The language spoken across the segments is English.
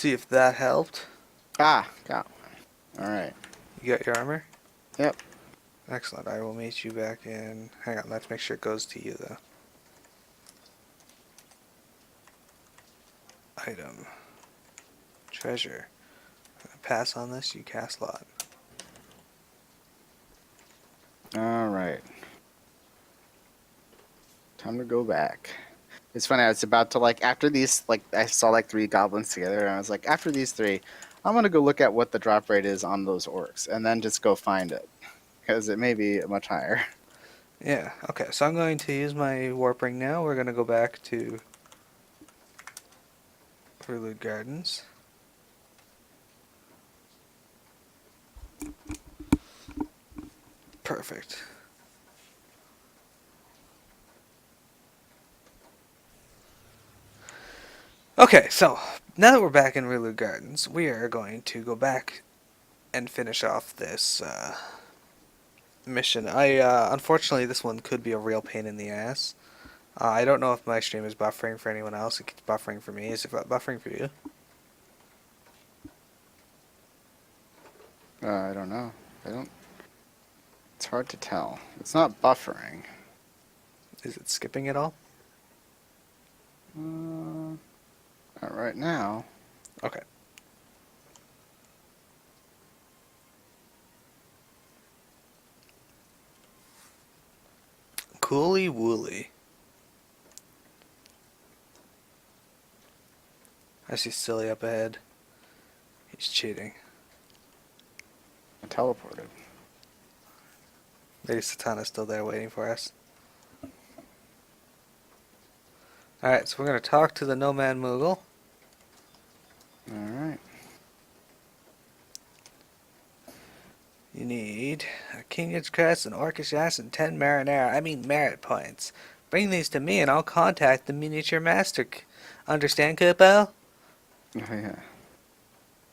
See if that helped. Ah, got one. Alright. You got your armor? Yep. Excellent. I will meet you back in... Hang on, let's make sure it goes to you, though. Item. Treasure. Pass on this, you cast lot. Alright. Time to go back. It's funny, I was about to, like, after these, like, I saw, like, 3 goblins together, and I was like, after these 3, I'm gonna go look at what the drop rate is on those orcs, and then just go find it. Because it may be much higher. Yeah, okay, so I'm going to use my warp ring now. We're going to go back to Prelude Gardens. Perfect. Okay, so now that we're back in Prelude Gardens, we are going to go back and finish off this mission. Unfortunately, this one could be a real pain in the ass. I don't know if my stream is buffering for anyone else. It's buffering for me. Is it buffering for you? I don't know. I don't... It's hard to tell. It's not buffering. Is it skipping at all? Not right now. Okay. Cooly Wooly. I see Silly up ahead. He's cheating. I teleported. Lady Satana's still there waiting for us. Alright, so we're going to talk to the Nomad Moogle. Alright. You need a King's Crest, an Orcish Ass, and 10 merit points. Bring these to me and I'll contact the miniature master. Understand, Kupo? Oh, yeah.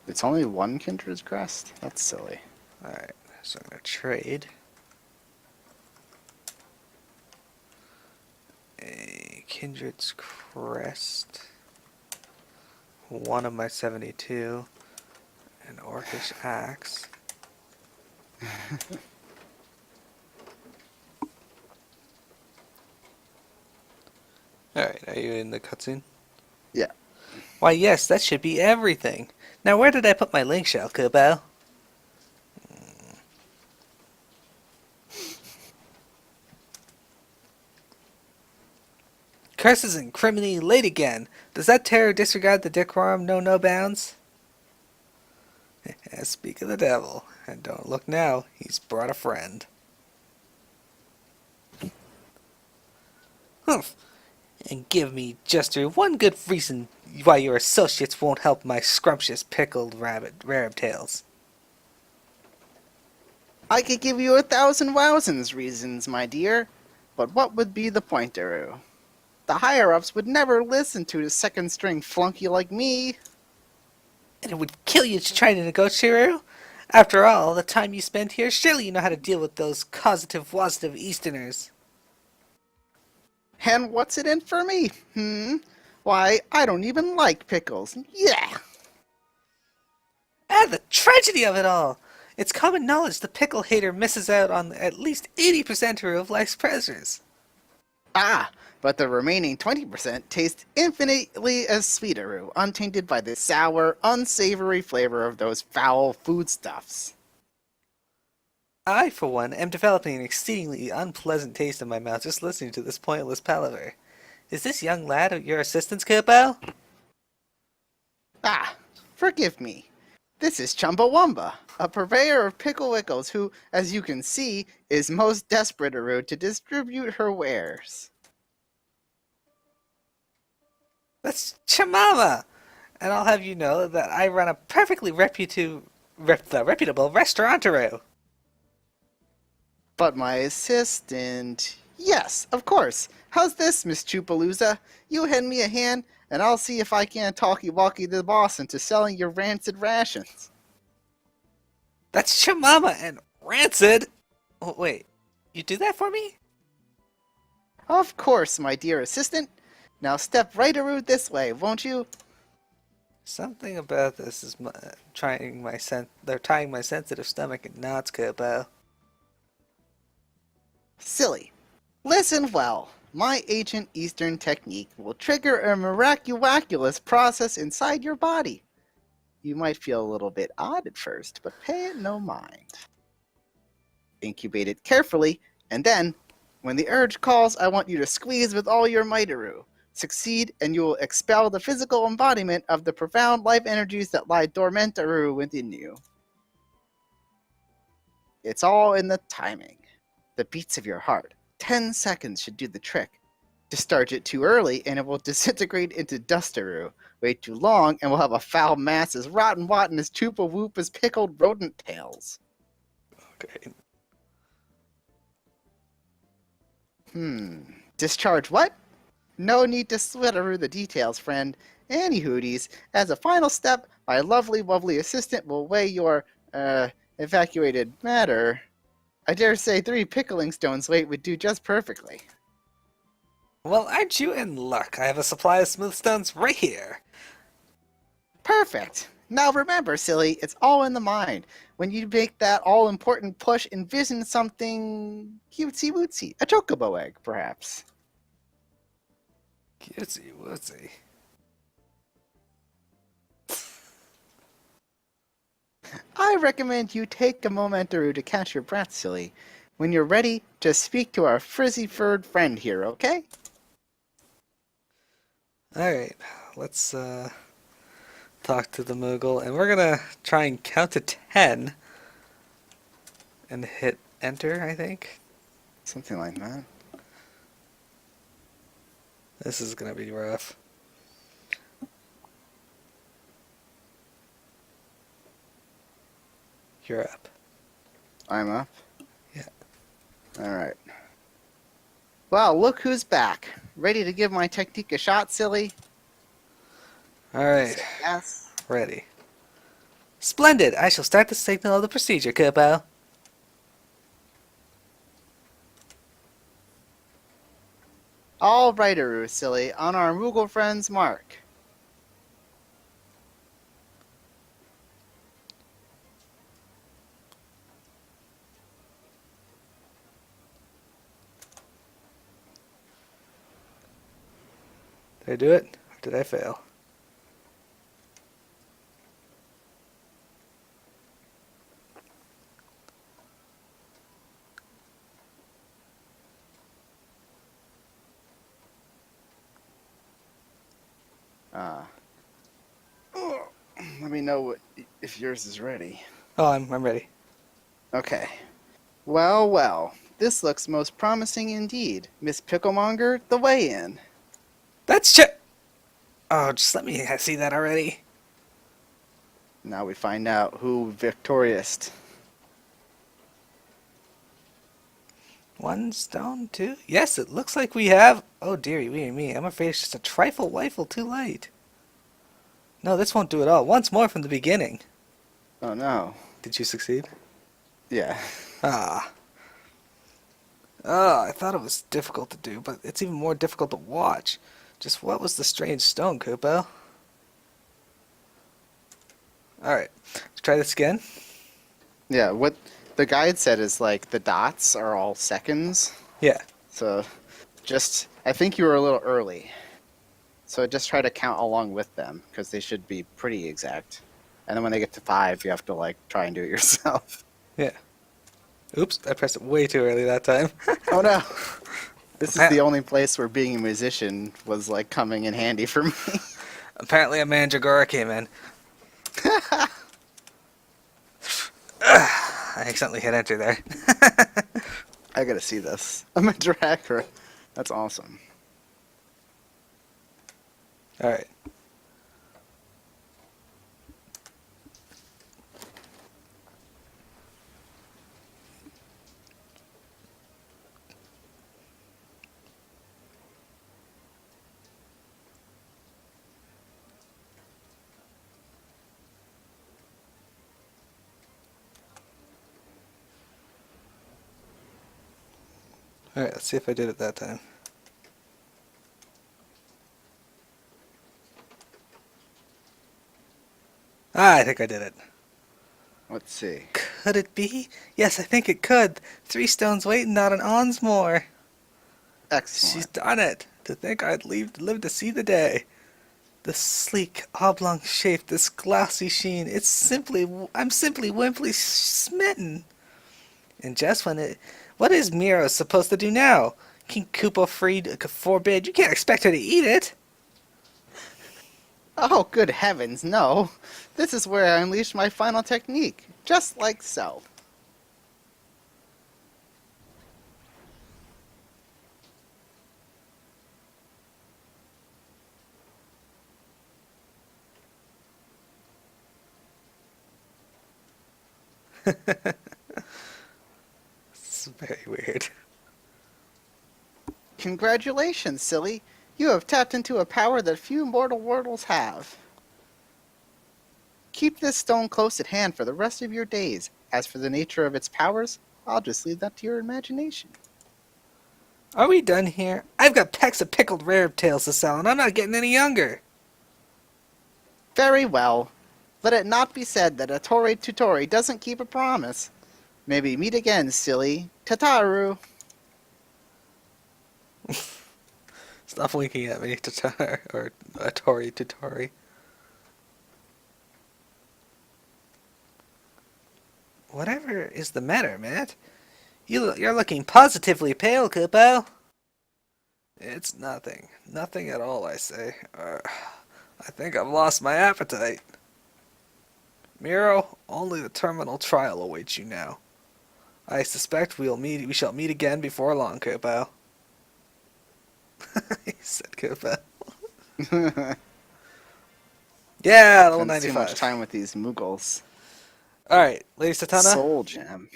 It's only 1 Kindred's Crest? That's silly. Alright, so I'm going to trade a Kindred's Crest, one of my 72, an Orcish Axe. Alright, are you in the cutscene? Yeah. Why, yes, that should be everything. Now, where did I put my link shell, Kubo? Curses and criminy late again. Does that terror disregard the decorum no bounds? Speak of the devil, and don't look now, he's brought a friend. Humph. And give me, Jester, one good reason why your associates won't help my scrumptious pickled rabbit tails. I could give you 1,000 wowsins reasons, my dear. But what would be the point, Daru? The higher-ups would never listen to a second-string flunky like me. And it would kill you to try to negotiate. After all the time you spent here, surely you know how to deal with those causative Easterners. And what's it in for me? Why, I don't even like pickles. Yeah! And the tragedy of it all! It's common knowledge the pickle hater misses out on at least 80% of life's pleasures. Ah, but the remaining 20% taste infinitely as sweet, Daru, untainted by the sour, unsavory flavor of those foul foodstuffs. I, for one, am developing an exceedingly unpleasant taste in my mouth just listening to this pointless palaver. Is this young lad your assistant's Kupo? Ah, forgive me. This is Chumbawamba, a purveyor of pickle wickles who, as you can see, is most desperate, Daru, to distribute her wares. That's Chamama! And I'll have you know that I run a perfectly reputable restaurantaroo. But my assistant... Yes, of course. How's this, Miss Chupalooza? You hand me a hand, and I'll see if I can't talkie-walkie the boss into selling your rancid rations. That's Chamama and Rancid! Oh, wait, you do that for me? Of course, my dear assistant. Now step right around this way, won't you? Something about this is they're tying my sensitive stomach in knots, Kobo. Silly. Listen well. My ancient Eastern technique will trigger a miraculous process inside your body. You might feel a little bit odd at first, but pay it no mind. Incubate it carefully, and then, when the urge calls, I want you to squeeze with all your mightaru. Succeed, and you will expel the physical embodiment of the profound life energies that lie dormantaru within you. It's all in the timing. The beats of your heart. 10 seconds should do the trick. Discharge it too early, and it will disintegrate into dustaru. Wait too long, and we'll have a foul mass as rotten as chupa whoop as pickled rodent tails. Okay. Discharge what? No need to switteroo the details, friend. Any hooties, as a final step, my lovely assistant will weigh your, evacuated matter. I dare say 3 pickling stones weight would do just perfectly. Well, aren't you in luck? I have a supply of smooth stones right here. Perfect! Now remember, silly, it's all in the mind. When you make that all-important push, envision something cutesy-wootsy. A chocobo egg, perhaps. Cutesy wootsy. I recommend you take a momento to catch your breath, silly. When you're ready, just speak to our frizzy-furred friend here, okay? Alright, let's talk to the Moogle, and we're gonna try and count to 10 and hit enter, I think. Something like that. This is gonna be rough. You're up. I'm up? Yeah. Alright. Well, look who's back. Ready to give my technique a shot, silly? Alright, Yes. ready. Splendid! I shall start the signal of the procedure, Kobo. All rightaroo, silly. On our Moogle friend's mark. Did I do it? Or did I fail? Let me know if yours is ready. Oh, I'm ready. Okay. Well. This looks most promising indeed. Miss Picklemonger, the weigh-in. That's Oh, just let me see that already. Now we find out who victorious. 1 stone, 2? Yes, it looks like we have. Oh, dearie, me. I'm afraid it's just a trifle too late. No, this won't do it all. Once more from the beginning. Oh no. Did you succeed? Yeah. Ah. Oh, I thought it was difficult to do, but it's even more difficult to watch. Just what was the strange stone, Kupo? Alright, let's try this again. Yeah, what the guide said is like the dots are all seconds. Yeah. So I think you were a little early. So just try to count along with them because they should be pretty exact. And then when they get to 5, you have to like try and do it yourself. Yeah. Oops, I pressed it way too early that time. Oh no. This is the only place where being a musician was like coming in handy for me. Apparently a Mandragora came in. I accidentally hit enter there. I gotta see this. I'm a dragger. That's awesome. Alright. Alright, let's see if I did it that time. Ah, I think I did it. Let's see. Could it be? Yes, I think it could. 3 stones waiting, not an ounce more. She's Excellent. done it. To think I'd live to see the day. The sleek, oblong shape, this glossy sheen, I'm simply wimply smitten. And just when it, what is Mira supposed to do now? King Koopa forbid, you can't expect her to eat it. Oh, good heavens, no. This is where I unleash my final technique. Just like so. This is very weird. Congratulations, silly. You have tapped into a power that few mortal wordles have. Keep this stone close at hand for the rest of your days. As for the nature of its powers, I'll just leave that to your imagination. Are we done here? I've got packs of pickled rare tails to sell, and I'm not getting any younger. Very well. Let it not be said that a Torre Tutori doesn't keep a promise. Maybe meet again, silly. Tataru. Stop winking at me, Tatar, or Tori Tutori. Whatever is the matter, Matt? You're looking positively pale, Kupo. It's nothing. Nothing at all, I say. I think I've lost my appetite. Miro, only the terminal trial awaits you now. I suspect we shall meet again before long, Kupo. He said Kupo. Yeah, level Spends too much 95. time with these Muggles. Alright, Lady Satana, Soul Gem.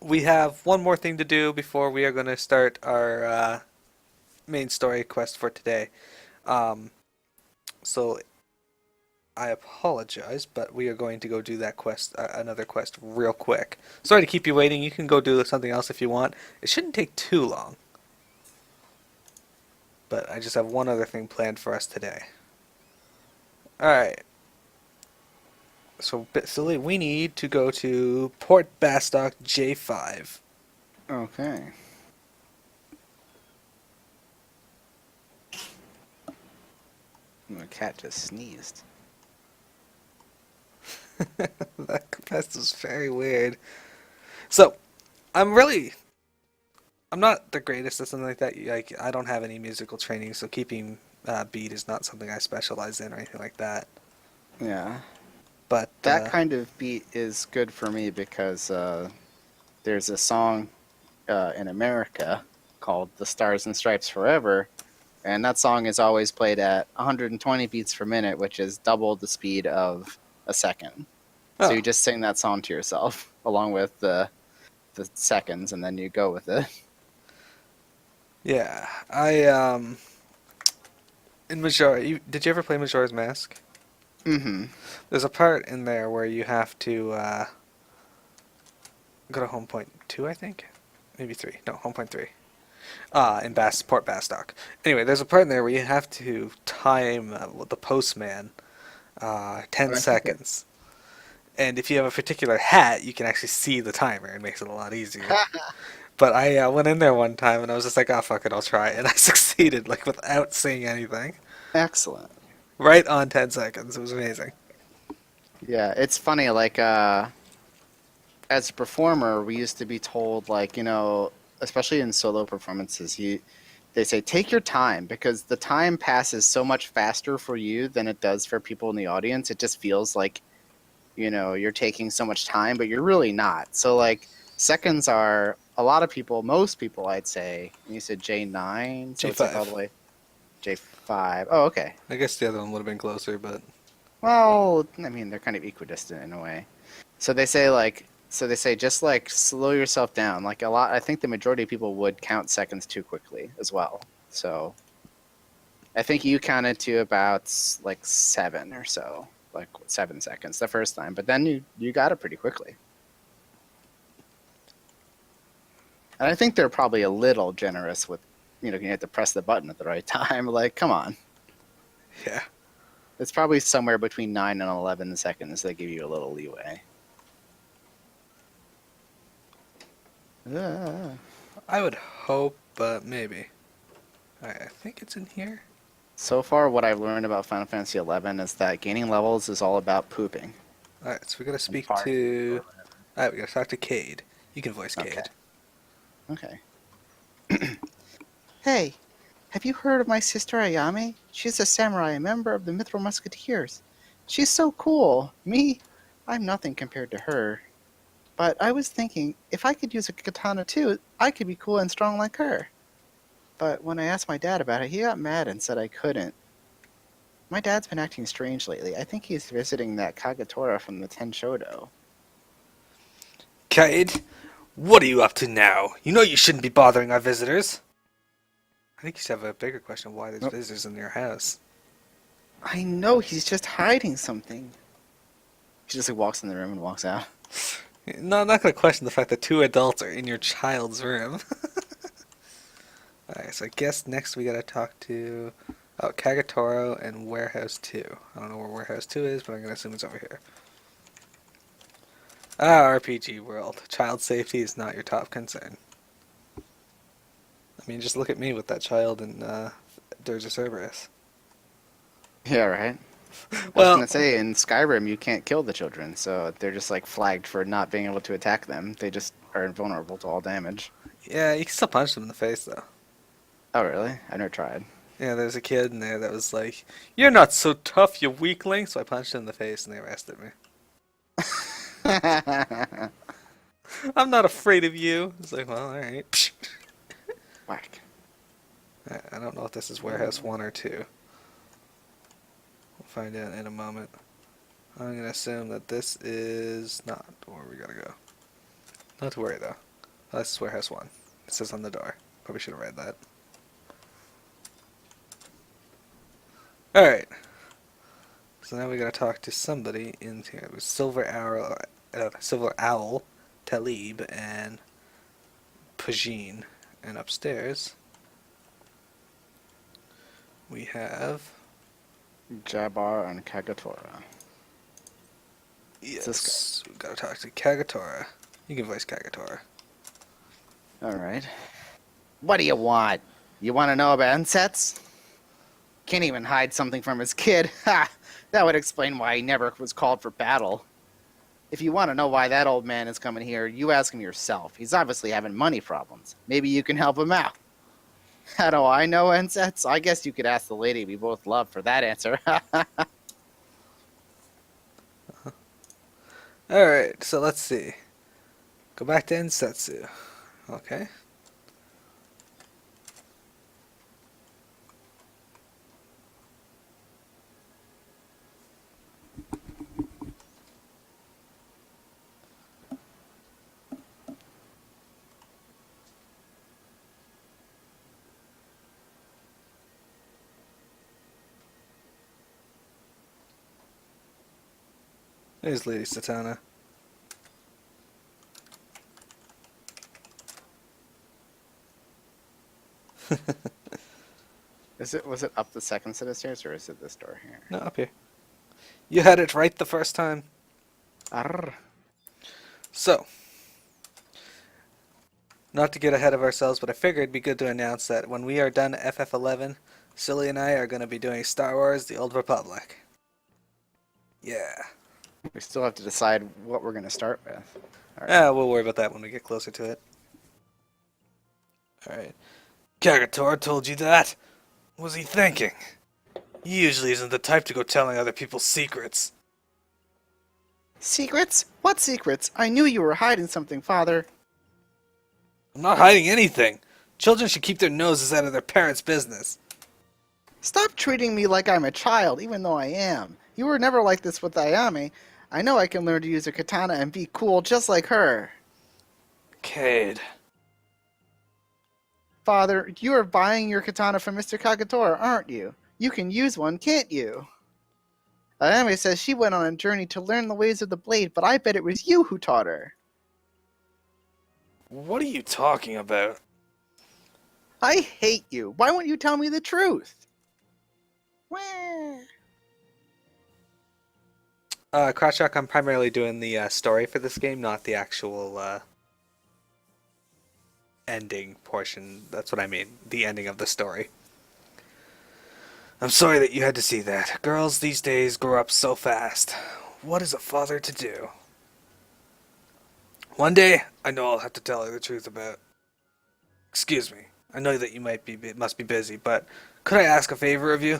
we have one more thing to do before we are going to start our main story quest for today. Um, so I apologize, but we are going to go do that quest, another quest, real quick. Sorry to keep you waiting. You can go do something else if you want. It shouldn't take too long. But I just have one other thing planned for us today. Alright. So, Silly, we need to go to Port Bastock J5. Okay. My cat just sneezed. That quest is very weird. So, I'm not the greatest at something like that. Like, I don't have any musical training, so keeping beat is not something I specialize in or anything like that. Yeah. But, That kind of beat is good for me because there's a song in America called The Stars and Stripes Forever, and that song is always played at 120 beats per minute, which is double the speed of a second. So oh, you just sing that song to yourself along with the seconds, and then you go with it. yeah. In Majora, did you ever play Majora's Mask? Mm-hmm. There's a part in there where you have to go to home point 2, I think? Maybe 3. No, home point 3. In Port Bastock. Anyway, there's a part in there where you have to time the postman 10 I think seconds. And if you have a particular hat, you can actually see the timer. It makes it a lot easier. But I went in there one time and I was just like, oh, fuck it, I'll try it. And I succeeded, like, without saying anything. Excellent. Right on 10 seconds. It was amazing. Yeah, it's funny. Like as a performer, we used to be told, like, especially in solo performances, they say take your time because the time passes so much faster for you than it does for people in the audience. It just feels like you're taking so much time, but you're really not. So like seconds are a lot of people, most people, I'd say. And you said J9, so it's like all the G5. way J5. Oh, okay. I guess the other one would have been closer, but Well, I mean, they're kind of equidistant in a way. So they say just like slow yourself down. Like a lot, I think the majority of people would count seconds too quickly as well. So I think you counted to about like 7 or so, like 7 seconds the first time, but then you got it pretty quickly. And I think they're probably a little generous with, you have to press the button at the right time. Like, come on. yeah. It's probably somewhere between 9 and 11 seconds. They give you a little leeway. I would hope, but maybe. Alright, I think it's in here. So far, what I've learned about Final Fantasy 11 is that gaining levels is all about pooping. Alright, so we gotta And speak farting. to... Alright, we gotta talk to Cade. You can voice Okay. Cade. Okay. Hey, have you heard of my sister Ayame? She's a samurai, a member of the Mithril Musketeers. She's so cool. Me? I'm nothing compared to her. But I was thinking, if I could use a katana too, I could be cool and strong like her. But when I asked my dad about it, he got mad and said I couldn't. My dad's been acting strange lately. I think he's visiting that Kagatora from the Tenshodo. Cade, what are you up to now? You know you shouldn't be bothering our visitors. I think you should have a bigger question of why there's Oh. visitors in your house. I know he's just hiding something. She just walks in the room and walks out. No, I'm not gonna question the fact that 2 adults are in your child's room. Alright, so I guess next we gotta talk to... Oh, Kagetoro and Warehouse 2. I don't know where Warehouse 2 is, but I'm gonna assume it's over here. Ah, RPG world. Child safety is not your top concern. I mean, just look at me with that child in Dirge of Cerberus. Yeah, right. I was Well, gonna say in Skyrim you can't kill the children, so they're just like flagged for not being able to attack them. They just are invulnerable to all damage. yeah, you can still punch them in the face, though. Oh really? I've never tried. Yeah, there's a kid in there that was like, "You're not so tough, you weakling." So I punched him in the face, and they arrested me. I'm not afraid of you. It's like, well, all right. Whack. I don't know if this is Warehouse 1 or 2. We'll find out in a moment. I'm gonna assume that this is not where we gotta go. Not to worry though. Oh, this is Warehouse 1. It says on the door. Probably should have read that. Alright. So now we gotta talk to somebody in here. It was Silver Owl, Talib, and Pajine. And upstairs we have... Jabbar and Kagatora. Yes, this we gotta talk to Kagetora. You can voice Kagetora. Alright. What do you want? You want to know about insets? Can't even hide something from his kid. Ha! That would explain why he never was called for battle. If you want to know why that old man is coming here, you ask him yourself. He's obviously having money problems. Maybe you can help him out. How do I know insets? I guess you could ask the lady we both love for that answer. Alright, so let's see. Go back to Insetsu. Okay. There's Lady Satana. Was it up the second set of stairs or is it this door here? No, up here. You had it right the first time. Arr. So, not to get ahead of ourselves, but I figured it'd be good to announce that when we are done FF11, Silly and I are going to be doing Star Wars The Old Republic. Yeah. We still have to decide what we're going to start with. All right. We'll worry about that when we get closer to it. Alright. Kagator told you that? What was he thinking? He usually isn't the type to go telling other people's secrets. Secrets? What secrets? I knew you were hiding something, Father. I'm not hiding anything. Children should keep their noses out of their parents' business. Stop treating me like I'm a child, even though I am. You were never like this with Ayame. I know I can learn to use a katana and be cool just like her. Cade. Father, you are buying your katana from Mr. Kagatora, aren't you? You can use one, can't you? Ayame says she went on a journey to learn the ways of the blade, but I bet it was you who taught her. What are you talking about? I hate you. Why won't you tell me the truth? Wah. Kratchuk, I'm primarily doing the story for this game, not the actual ending portion. That's what I mean. The ending of the story. I'm sorry that you had to see that. Girls these days grow up so fast. What is a father to do? One day, I know I'll have to tell her the truth about. Excuse me. I know that you must be busy, but could I ask a favor of you?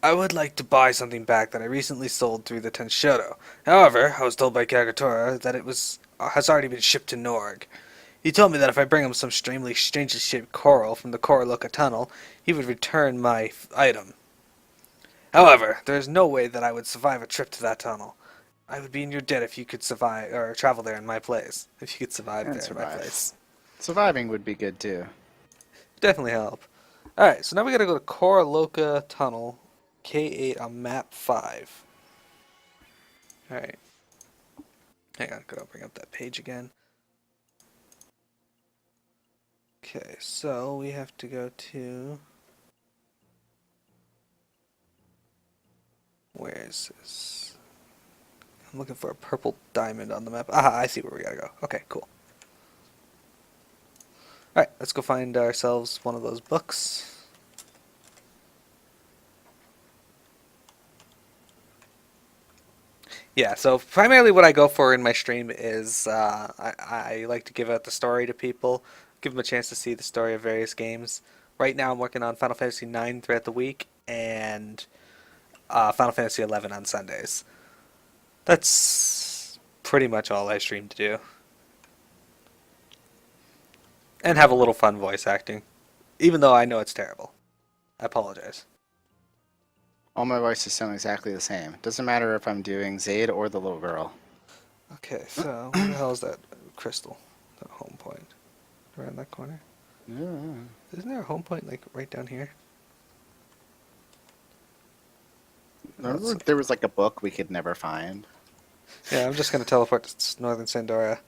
I would like to buy something back that I recently sold through the Tenshodo. However, I was told by Kagatora that it was has already been shipped to Norg. He told me that if I bring him some strangely shaped coral from the Koraloka tunnel, he would return my item. However, there is no way that I would survive a trip to that tunnel. I would be in your debt if you could survive or travel there in my place. If you could survive And there in my survive. place, Surviving would be good too. definitely help. All right, so now we gotta go to Koraloka Tunnel, K8 on map 5. All right, hang on, gotta bring up that page again. Okay, so we have to go to where is this? I'm looking for a purple diamond on the map. Aha, I see where we gotta go. Okay, cool. All right, let's go find ourselves one of those books. Yeah, so primarily what I go for in my stream is I like to give out the story to people, give them a chance to see the story of various games. Right now I'm working on Final Fantasy 9 throughout the week and Final Fantasy 11 on Sundays. That's pretty much all I stream to do. And have a little fun voice acting. Even though I know it's terrible. I apologize. All my voices sound exactly the same. Doesn't matter if I'm doing Zaid or the little girl. Okay, so where the hell is that crystal? That home point? Around that corner? Yeah. Isn't there a home point like right down here? Remember there was like a book we could never find? Yeah, I'm just gonna teleport to Northern Sandora.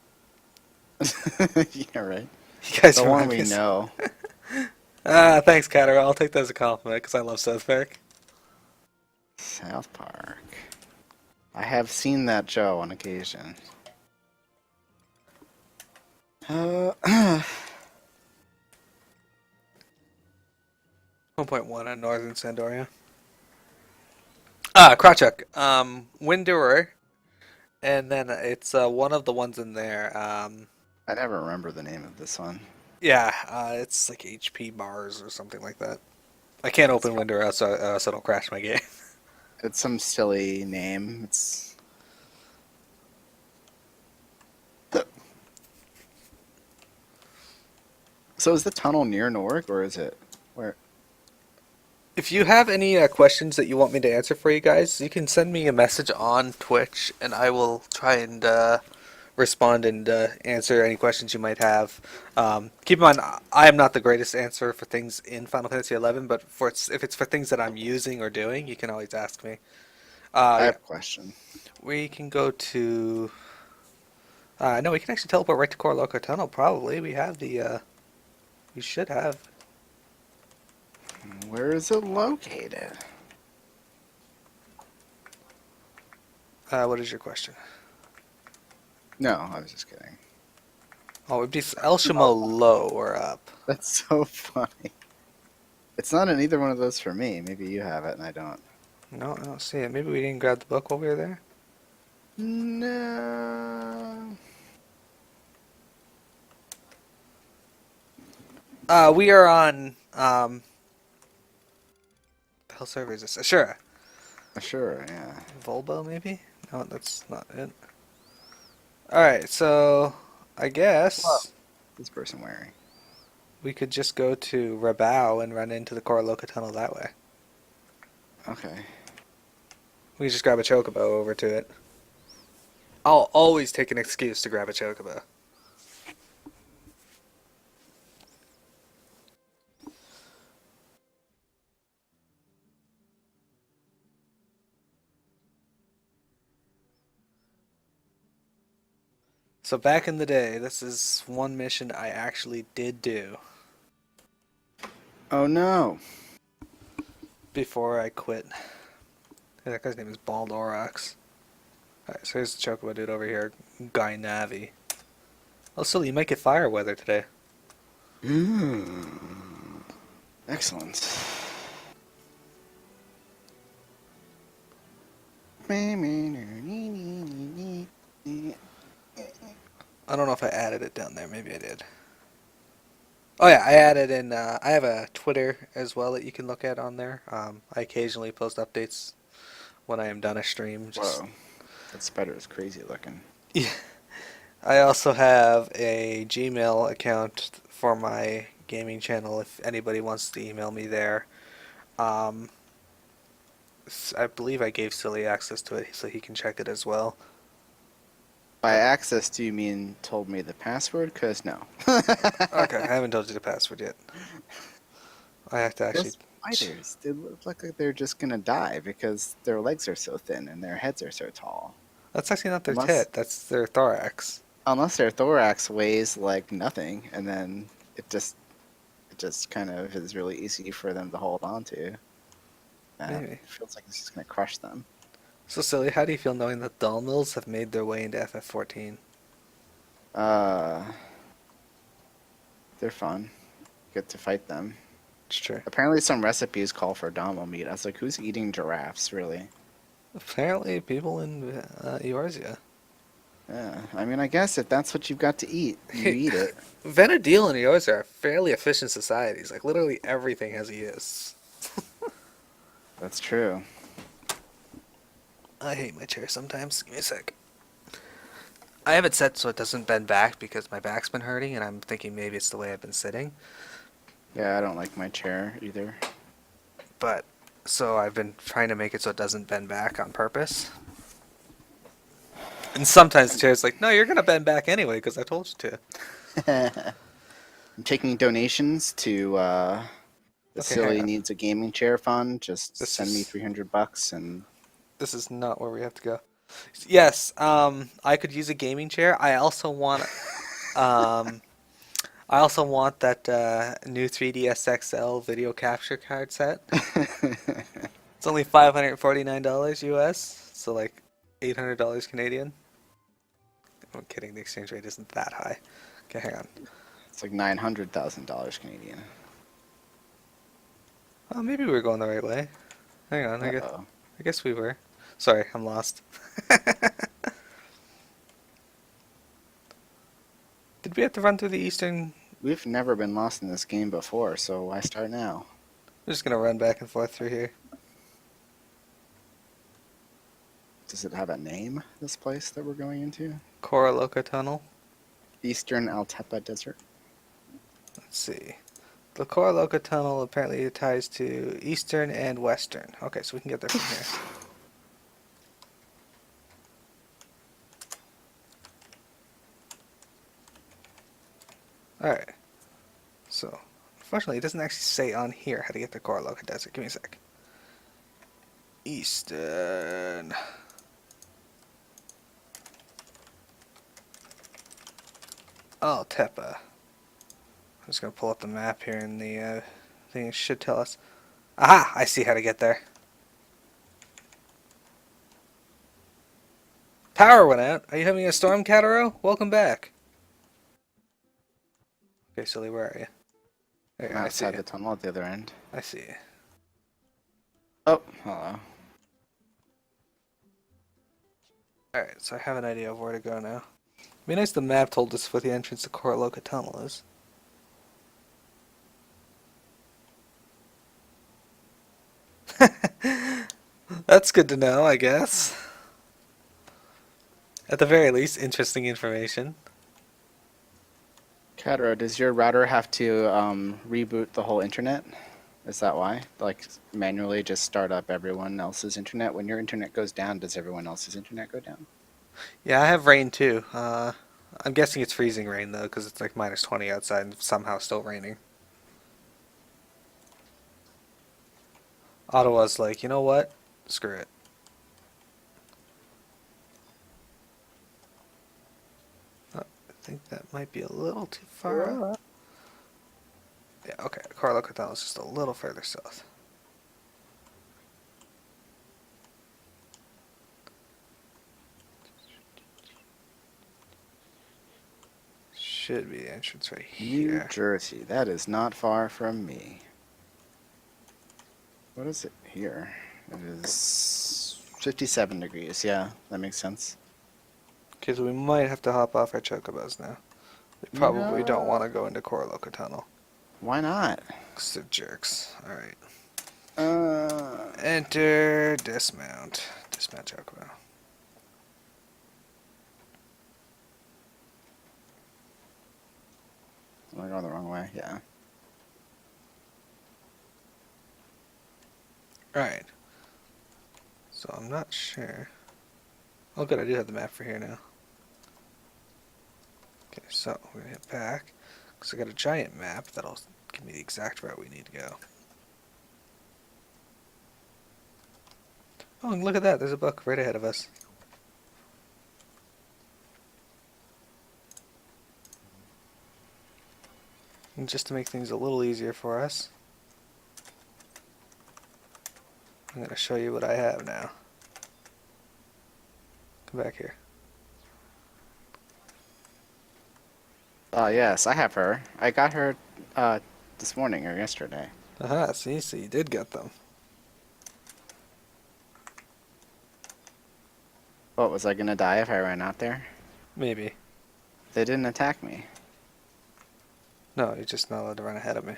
Yeah, right. You guys The one remind we me. know. Thanks, Catter. I'll take that as a compliment because I love South Park. South Park. I have seen that show on occasion. Uh, 1.1 on Northern Sandoria. Krawchuk. Windower, and then it's one of the ones in there. I never remember the name of this one. Yeah, it's like HP bars or something like that. I can't It's open Windower else it'll crash my game. it's some silly name. It's so is the tunnel near Norg or is it where? If you have any questions that you want me to answer for you guys, you can send me a message on Twitch, and I will try and respond and answer any questions you might have. Keep in mind, I am not the greatest answer for things in Final Fantasy 11, but if it's for things that I'm using or doing, you can always ask me. I Yeah, have a question. we can go to. No, we can actually teleport right to Korloka Tunnel. Probably we have the. We should have. Where is it located? What is your question? No, I was just kidding. Oh, it'd be El Shamo Oh, low or up. that's so funny. It's not in either one of those for me. Maybe you have it and I don't. No, I don't see it. Maybe we didn't grab the book while we were there. No. We are on the hell server is this? Ashura. Sure, yeah. Volbo maybe? No, that's not it. Alright, so I What guess this person wearing? we could just go to Rabao and run into the Koraloka tunnel that way. Okay. We can just grab a chocobo over to it. I'll always take an excuse to grab a chocobo. So back in the day, this is one mission I actually did do Oh no. before I quit Yeah, that guy's name is Baldorax. Alright, so here's the chocobo dude over here, Guy Navi. Oh, silly, you might get fire weather today. Mm, excellent. I don't know if I added it down there. Maybe I did. Oh yeah, I added in. I have a Twitter as well that you can look at on there. I occasionally post updates when I am done a stream. Just Whoa, that spider is crazy looking. yeah. I also have a Gmail account for my gaming channel. If anybody wants to email me there, um, I believe I gave Silly access to it so he can check it as well. By But access, do you mean told me the password? Cause no. okay, I haven't told you the password yet. I have to actually. Those spiders, they look like they're just gonna die because their legs are so thin and their heads are so tall. That's actually not their Unless tit. That's their thorax. unless their thorax weighs like nothing, and then it just kind of is really easy for them to hold on to. Maybe. It feels like it's just gonna crush them. So silly. How do you feel knowing that dull mills have made their way into FF14? Uh, they're fun. Get to fight them. It's true. Apparently, some recipes call for Damo meat. I was like, who's eating giraffes, really? Apparently, people in Eorzea. Yeah, I mean, I guess if that's what you've got to eat, you eat it. Venedil and Eorzea are fairly efficient societies. Like literally everything has a use. That's true. I hate my chair sometimes. Give me a sec. I have it set so it doesn't bend back because my back's been hurting, and I'm thinking maybe it's the way I've been sitting. Yeah, I don't like my chair either. But so I've been trying to make it so it doesn't bend back on purpose. And sometimes the chair's like, no, you're gonna bend back anyway because I told you to. I'm taking donations to the Okay, hang Silly on. Needs a Gaming Chair Fund. Just This send me is $300 and this is not where we have to go. Yes, I could use a gaming chair. Um, I also want that new 3DS XL video capture card set. It's only $549 US, so like $800 Canadian. I'm kidding, the exchange rate isn't that high. Okay, hang on. it's like $900,000 Canadian. Oh, maybe we were going the right way. Hang on, Uh-oh. I guess we were. Sorry, I'm lost. Did we have to run through the eastern? We've never been lost in this game before, so why start now? We're just gonna run back and forth through here. Does it have a name, this place that we're going into? Koraloka Tunnel. Eastern Altepa Desert? Let's see. The Koraloka Tunnel apparently ties to eastern and western. Okay, so we can get there from here. Alright. So, unfortunately, it doesn't actually say on here how to get to Koraloka Desert. Give me a sec. Eastern. Oh, Tepa. I'm just gonna pull up the map here and the thing. It should tell us. Aha! I see how to get there. Power went out. Are you having a storm, Cataro? Welcome back. Okay, silly, where are you? There, I'm I see outside you. the tunnel at the other end. I see you. Oh, hello. Alright, so I have an idea of where to go now. It'd be nice the map told us where the entrance to Koraloka Tunnel is. That's good to know, I guess. At the very least, interesting information. Katara, does your router have to reboot the whole internet? Is that why? Like manually just start up everyone else's internet? When your internet goes down, does everyone else's internet go down? Yeah, I have rain too. I'm guessing it's freezing rain though, because it's like minus 20 outside and somehow still raining. Ottawa's like, you know what? Screw it. I think that might be a little too far up. Yeah, okay. Koraloka Tunnel is just a little further south. should be the entrance right New here. Jersey. That is not far from me. What is it here? It is 57 degrees. Yeah, that makes sense. Because we might have to hop off our chocobos now. We probably don't want to No. go into Coraloca Tunnel. Why not? Because they're jerks. Alright. Uh, Enter, dismount. Dismount chocobo. Am I going the wrong way? Yeah. Alright. So I'm not sure. Oh good, I do have the map for here now. Okay, so we're gonna hit back. Because I got a giant map that'll give me the exact route we need to go. Oh, and look at that, there's a book right ahead of us. And just to make things a little easier for us, I'm gonna show you what I have now. Come back here. Oh, yes, I have her. I got her this morning or yesterday. Aha, see, so you did get them. What, was I going to die if I ran out there? Maybe. They didn't attack me. No, you're just not allowed to run ahead of me.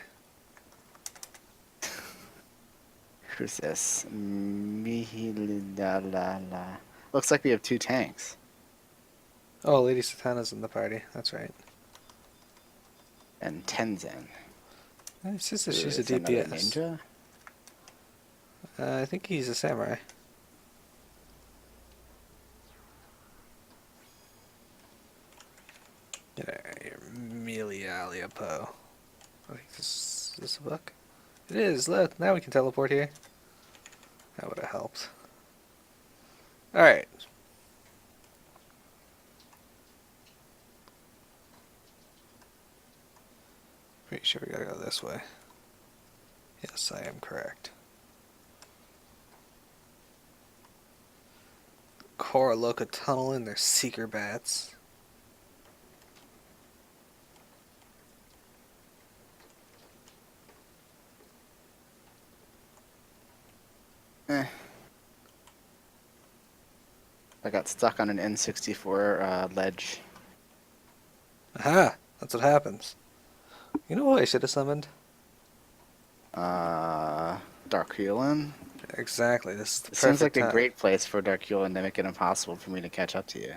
Who's this? Mihilala. Looks like we have 2 tanks. Oh, Lady Satana's in the party. That's right. And Tenzin. It says that Who she's a is another DPS. ninja? I think he's a samurai. Yeah, Amelia Poe. I think this is a book. It is. Look, now we can teleport here. That would have helped. All right. Pretty sure we gotta go this way. Yes, I am correct. Coraloca Tunnel and their seeker bats. Eh. I got stuck on an N64 ledge. Aha! That's what happens. You know what I should have summoned? Darkulin? Exactly. This is the It seems perfect like a time. great place for Darkulin to make it impossible for me to catch up to you.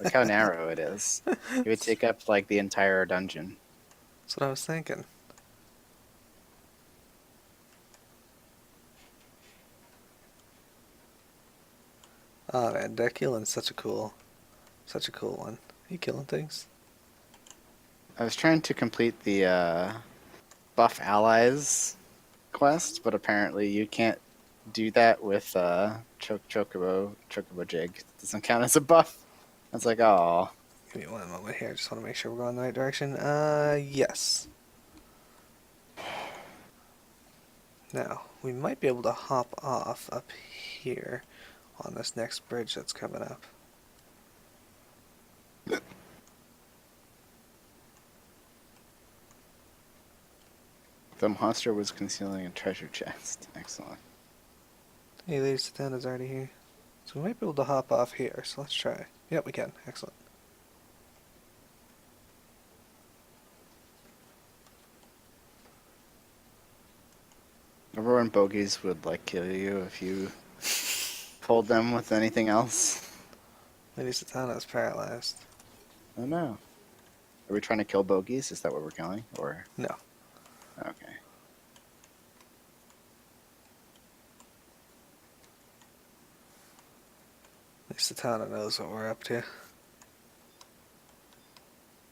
Look how narrow it is. It would take up like the entire dungeon. That's what I was thinking. Oh man, Deculin's such a cool one. Are you killing things? I was trying to complete the buff allies quest, but apparently you can't do that with Chocobo Jig. It doesn't count as a buff. I was like, oh. Give me one moment here. I just want to make sure we're going the right direction. Yes. Now, we might be able to hop off up here on this next bridge that's coming up. The monster was concealing a treasure chest. Excellent. Hey, Lady Satana's already here. So we might be able to hop off here, so let's try. Yep, we can. Excellent. Remember when bogeys would like kill you if you pulled them with anything else? Lady Satana's paralyzed. Oh no. Are we trying to kill bogeys? Is that what we're killing? Or No. okay. Lady Satana knows what we're up to.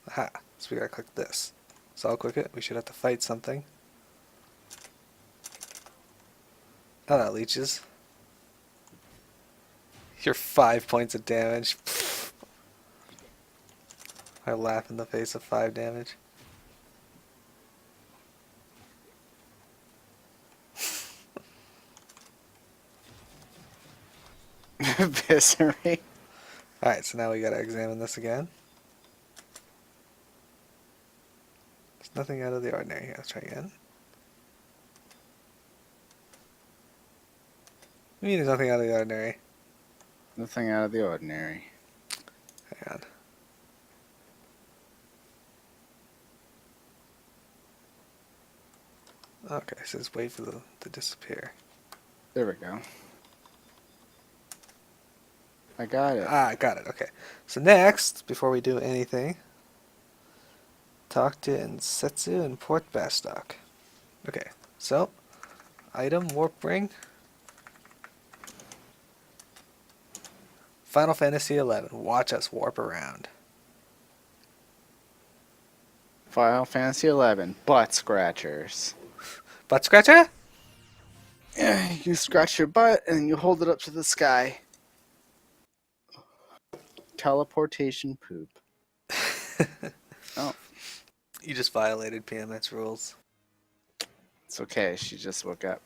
Aha. So we gotta click this. So I'll click it. We should have to fight something. Oh, no, leeches. You're 5 points of damage. I laugh in the face of 5 damage. Eviscerate. Alright, so now we gotta examine this again. Nothing out of the ordinary. Let's try again. I mean, there's nothing out of the ordinary. Nothing out of the ordinary. Hang on. Okay, it says wait for them to disappear. There we go. I got it. Ah, I got it. Okay. So next, before we do anything, talk to Insetsu and Port Bastock. Okay. So, item warp ring. Final Fantasy XI. Watch us warp around. Final Fantasy 11. Butt scratchers. Butt scratcher? Yeah, you scratch your butt and you hold it up to the sky. Teleportation poop. Oh, You just violated PMS rules. it's okay. She just woke up.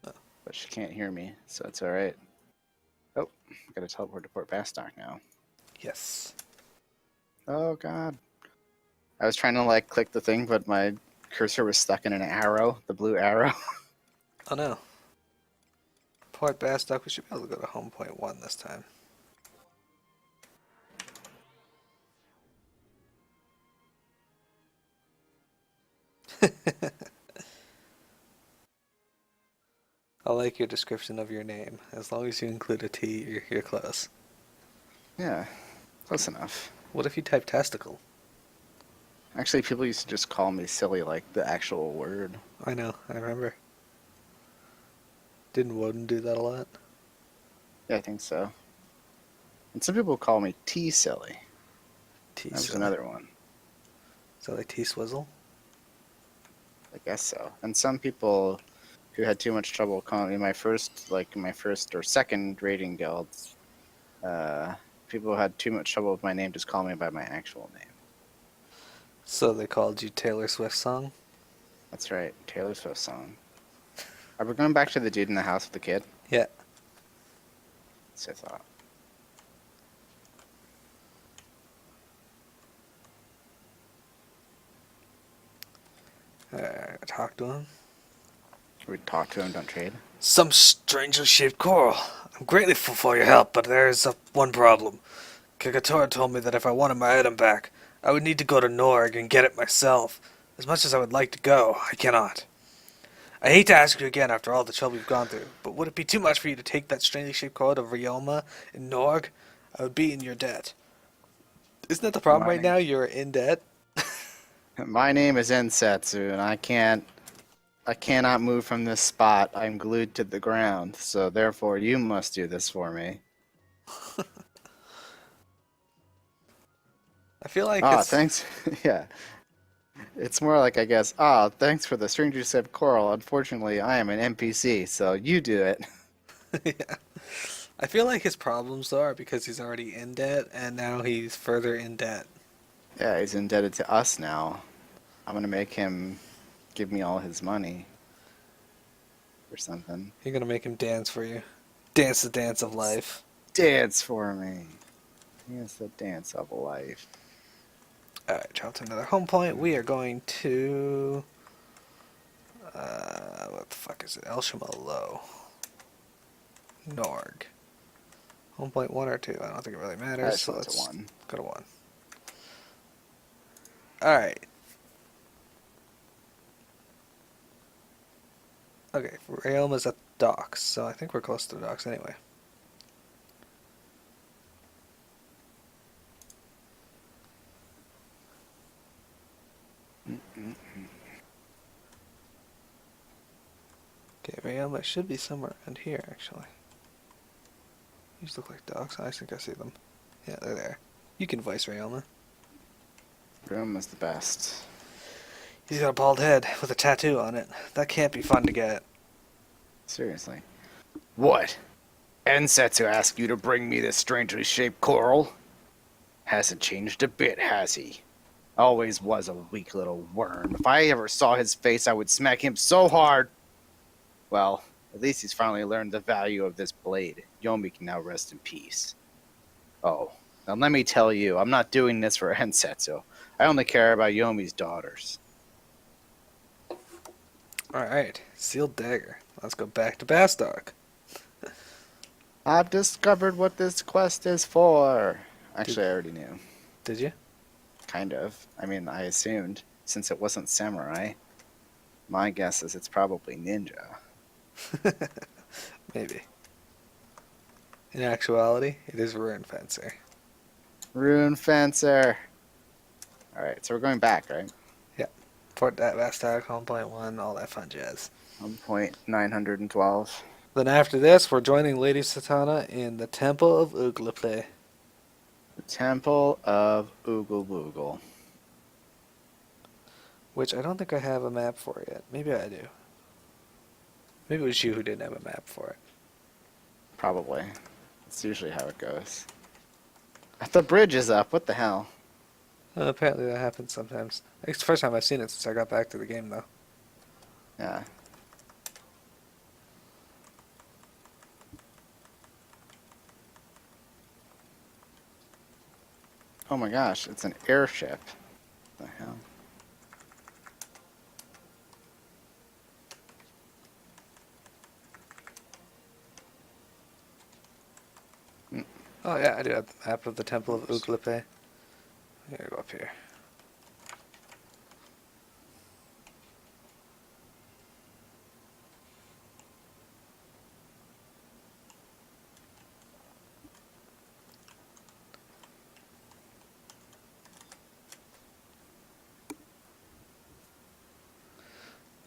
Oh. But she can't hear me, so it's alright. Oh, I gotta teleport to Port Bastock now. Yes. Oh, God. I was trying to, like, click the thing, but my cursor was stuck in an arrow, the blue arrow. Oh no. Port Bastock. We should be able to go to home point 1 this time. I like your description of your name. As long as you include a T, you're close. Yeah, close enough. What if you type testicle? Actually, people used to just call me silly, like the actual word. I know, I remember. Didn't Woden do that a lot? Yeah, I think so. And some people call me T-silly. T That was silly. another one. So like T swizzle? I guess so. And some people who had too much trouble calling me my first or second raiding guilds, people who had too much trouble with my name just call me by my actual name. So they called you Taylor Swift song? That's right, Taylor Swift song. Are we going back to the dude in the house with the kid? Yeah. So I thought. Talk to him. We talk to him, don't trade. Some strangely shaped coral. I'm grateful for your help, but there's one problem. Kagatora told me that if I wanted my item back, I would need to go to Norg and get it myself. As much as I would like to go, I cannot. I hate to ask you again after all the trouble you've gone through, but would it be too much for you to take that strangely shaped coral to Ryoma in Norg? I would be in your debt. Isn't that the problem right now? You're in debt? My name is Ensetsu, and I cannot move from this spot. I'm glued to the ground, so therefore you must do this for me. I feel like Ah, it's... thanks. Yeah. It's more like, I guess, thanks for the stranger said coral. Unfortunately, I am an NPC, so you do it. Yeah. I feel like his problems though are because he's already in debt, and now he's further in debt. Yeah, he's indebted to us now. I'm gonna make him give me all his money or something. You're gonna make him dance for you. Dance the dance of life. Dance for me. Here's the dance of life. Alright, travel to another home point. We are going to... what the fuck is it? El Low. Norg. Home point 1 or 2? I don't think it really I matters, just so went to let's 1. go to 1. Alright. Okay, Ryoma's at the docks, so I think we're close to the docks anyway. Okay, Ryoma should be somewhere around here, actually. These look like docks. I think I see them. Yeah, they're there. You can voice Ryoma. Room is the best. He's got a bald head with a tattoo on it. That can't be fun to get. Seriously. What? Ensetsu asked you to bring me this strangely shaped coral? Hasn't changed a bit, has he? Always was a weak little worm. If I ever saw his face, I would smack him so hard. Well, at least he's finally learned the value of this blade. Yomi can now rest in peace. Oh, now let me tell you, I'm not doing this for Ensetsu. I only care about Yomi's daughters. Alright, sealed dagger. Let's go back to Bastark. I've discovered what this quest is for. Did, Actually, I already knew. did you? Kind of. I mean, I assumed since it wasn't samurai. My guess is it's probably ninja. Maybe. In actuality, it is Rune Fencer. Rune Fencer. All right, so we're going back, right? Yeah. Fort Bastark, home point 1, all that fun jazz. 1.912. Then after this, we're joining Lady Satana in the Temple of Uglaple, The Temple of Oogle Boogle. which I don't think I have a map for yet. Maybe I do. Maybe it was you who didn't have a map for it. Probably. That's usually how it goes. The bridge is up. What the hell? Apparently that happens sometimes. It's the first time I've seen it since I got back to the game, though. Yeah. Oh my gosh, it's an airship. What the hell? Oh yeah, I do have the map of the Temple of Oops. Uglape. Here, go up here.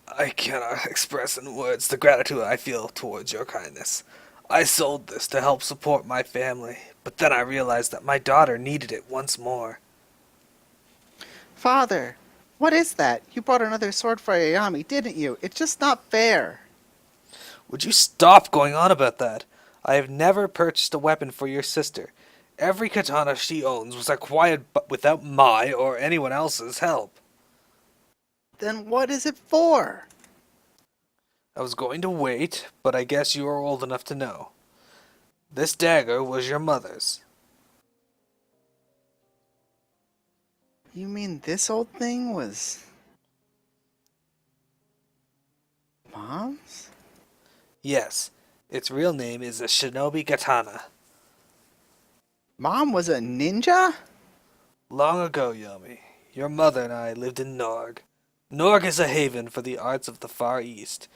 I cannot express in words the gratitude I feel towards your kindness. I sold this to help support my family, but then I realized that my daughter needed it once more. Father, what is that? You bought another sword for Ayami, didn't you? It's just not fair. Would you stop going on about that? I have never purchased a weapon for your sister. Every katana she owns was acquired without my or anyone else's help. Then what is it for? I was going to wait, but I guess you are old enough to know. This dagger was your mother's. You mean this old thing was Mom's? Yes, its real name is a shinobi katana. Mom was a ninja? Long ago, Yomi, your mother and I lived in Norg. Norg is a haven for the arts of the Far East.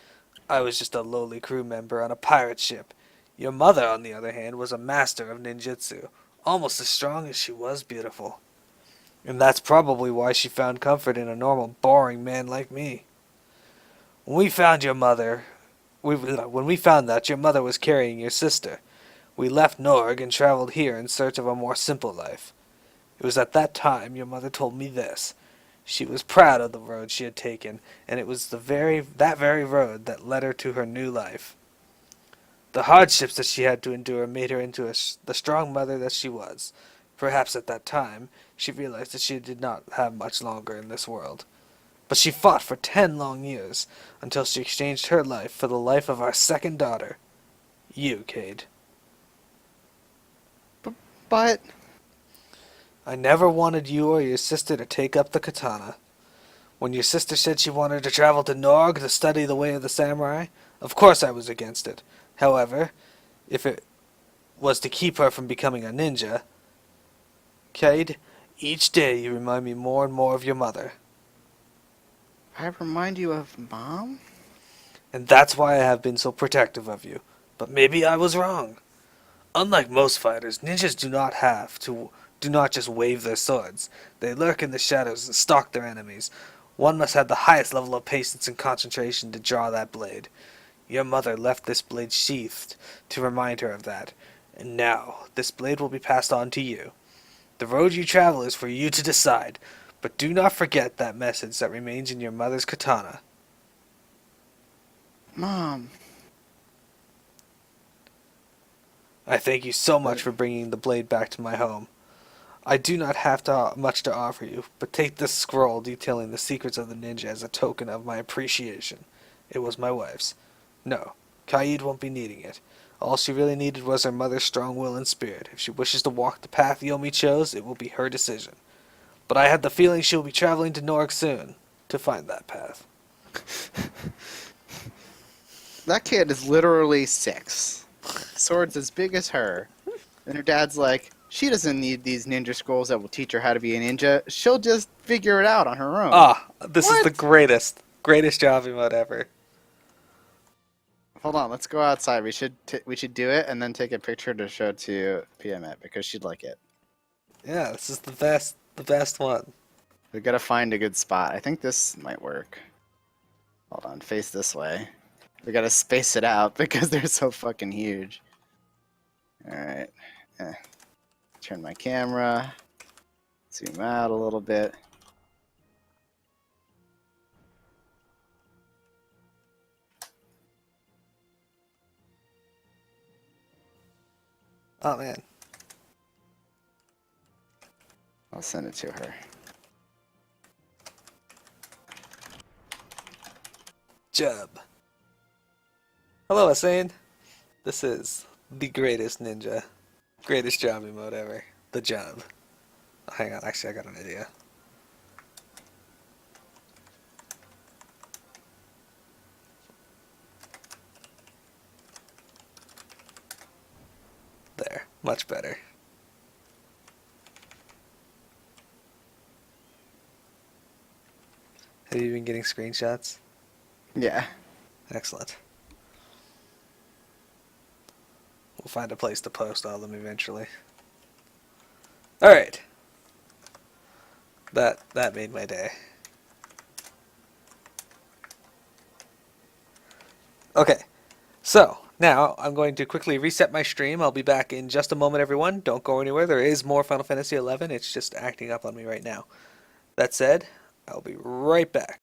I was just a lowly crew member on a pirate ship. Your mother, on the other hand, was a master of ninjutsu, almost as strong as she was beautiful. And that's probably why she found comfort in a normal, boring man like me. When we found your mother, when we found that your mother was carrying your sister, we left Norg and traveled here in search of a more simple life. It was at that time your mother told me this. She was proud of the road she had taken, and it was that very road that led her to her new life. The hardships that she had to endure made her into the strong mother that she was. Perhaps at that time she realized that she did not have much longer in this world. But she fought for 10 long years, until she exchanged her life for the life of our second daughter, you, Cade. But I never wanted you or your sister to take up the katana. When your sister said she wanted to travel to Norg to study the way of the samurai, of course I was against it. However, if it was to keep her from becoming a ninja, Cade, each day you remind me more and more of your mother. I remind you of Mom? And that's why I have been so protective of you. But maybe I was wrong. Unlike most fighters, ninjas do not just wave their swords. They lurk in the shadows and stalk their enemies. One must have the highest level of patience and concentration to draw that blade. Your mother left this blade sheathed to remind her of that, and now this blade will be passed on to you. The road you travel is for you to decide, but do not forget that message that remains in your mother's katana. Mom. I thank you so much But for bringing the blade back to my home. I do not have much to offer you, but take this scroll detailing the secrets of the ninja as a token of my appreciation. It was my wife's. No, Kaid won't be needing it. All she really needed was her mother's strong will and spirit. If she wishes to walk the path Yomi chose, it will be her decision. But I have the feeling she will be traveling to Norg soon to find that path. That kid is literally 6. Sword's as big as her. And her dad's like, she doesn't need these ninja scrolls that will teach her how to be a ninja. She'll just figure it out on her own. Ah, this is the What? greatest job emote ever. Hold on, let's go outside. We should do it and then take a picture to show to PMet because she'd like it. Yeah, this is the best one. We gotta find a good spot. I think this might work. Hold on, face this way. We gotta space it out because they're so fucking huge. Alright. Turn my camera. Zoom out a little bit. Oh man. I'll send it to her. Job. Hello, Asane. This is the greatest ninja. Greatest job emote ever. The job. Hang on, actually I got an idea. There. Much better. Have you been getting screenshots? Yeah. Excellent. We'll find a place to post all of them eventually. Alright. That made my day. Okay. So, now I'm going to quickly reset my stream. I'll be back in just a moment, everyone. Don't go anywhere. There is more Final Fantasy XI. It's just acting up on me right now. That said, I'll be right back.